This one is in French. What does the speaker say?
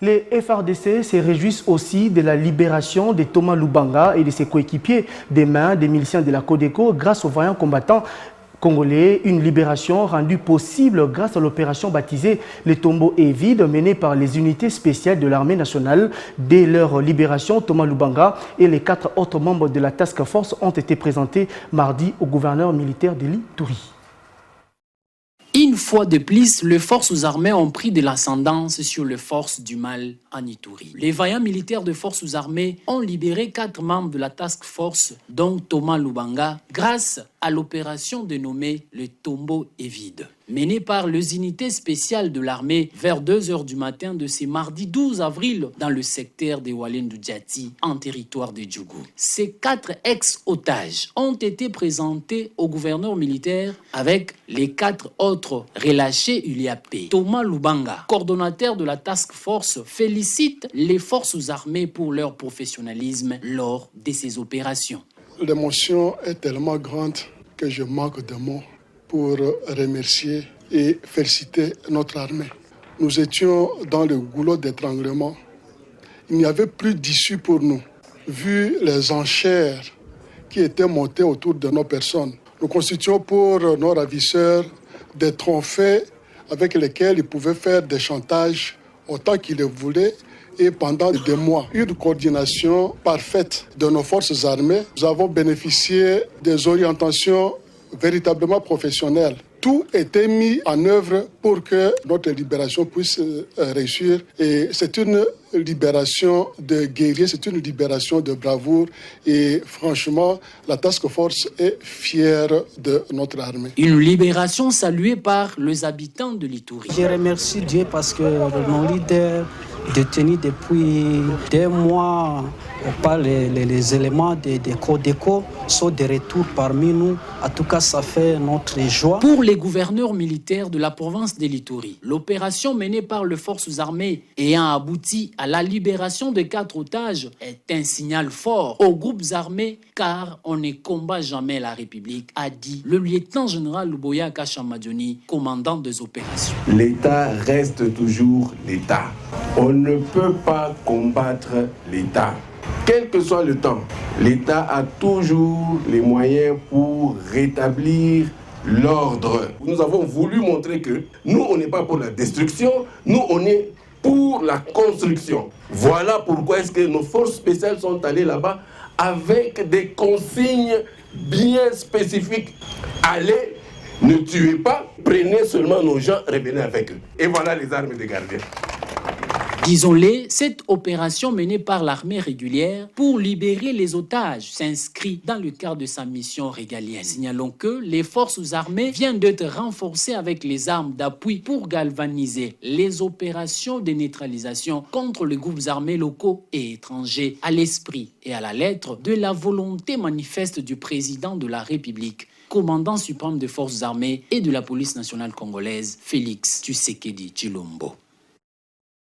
Les FARDC se réjouissent aussi de la libération de Thomas Lubanga et de ses coéquipiers des mains des miliciens de la Codeco grâce aux vaillants combattants congolais, une libération rendue possible grâce à l'opération baptisée Les Tombeaux et Vides menée par les unités spéciales de l'armée nationale. Dès leur libération, Thomas Lubanga et les 4 autres membres de la Task Force ont été présentés mardi au gouverneur militaire de l'Ituri. Une fois de plus, les forces armées ont pris de l'ascendance sur les forces du mal en Ituri. Les vaillants militaires de forces armées ont libéré 4 membres de la task force, dont Thomas Lubanga, grâce à l'opération dénommée Le Tombeau est vide, menée par les unités spéciales de l'armée vers 2 h du matin de ce mardi 12 avril dans le secteur de Walendu-Diati, en territoire de Djougou. Ces 4 ex-otages ont été présentés au gouverneur militaire avec les 4 autres relâchés ULIAP. Thomas Lubanga, coordonnateur de la task force, félicite les forces armées pour leur professionnalisme lors de ces opérations. L'émotion est tellement grande que je manque de mots pour remercier et féliciter notre armée. Nous étions dans le goulot d'étranglement. Il n'y avait plus d'issue pour nous. Vu les enchères qui étaient montées autour de nos personnes, nous constituons pour nos ravisseurs des trophées avec lesquels ils pouvaient faire des chantages autant qu'ils le voulaient. Et pendant 2 mois, une coordination parfaite de nos forces armées. Nous avons bénéficié des orientations véritablement professionnelles. Tout était mis en œuvre pour que notre libération puisse réussir. Et c'est une libération de guerriers, c'est une libération de bravoure. Et franchement, la Task Force est fière de notre armée. Une libération saluée par les habitants de l'Ituri. Je remercie Dieu parce que nos leaders détenus depuis 2 mois par les éléments des Codeco sont de retour parmi nous. En tout cas, ça fait notre joie. Pour les gouverneurs militaires de la province de l'Ituri, l'opération menée par les forces armées ayant abouti à la libération de 4 otages est un signal fort aux groupes armés car on ne combat jamais la République, a dit le lieutenant-général Luboya Kashamadjoni, commandant des opérations. L'État reste toujours l'État. On ne peut pas combattre l'État. Quel que soit le temps, l'État a toujours les moyens pour rétablir l'ordre. Nous avons voulu montrer que nous, on n'est pas pour la destruction, nous, on est pour la construction. Voilà pourquoi est-ce que nos forces spéciales sont allées là-bas avec des consignes bien spécifiques. Allez, ne tuez pas, prenez seulement nos gens, revenez avec eux. Et voilà les armes des gardiens. Disons-le, cette opération menée par l'armée régulière pour libérer les otages s'inscrit dans le cadre de sa mission régalienne. Signalons que les forces armées viennent d'être renforcées avec les armes d'appui pour galvaniser les opérations de neutralisation contre les groupes armés locaux et étrangers à l'esprit et à la lettre de la volonté manifeste du président de la République, commandant suprême des forces armées et de la police nationale congolaise, Félix Tshisekedi Tshilombo.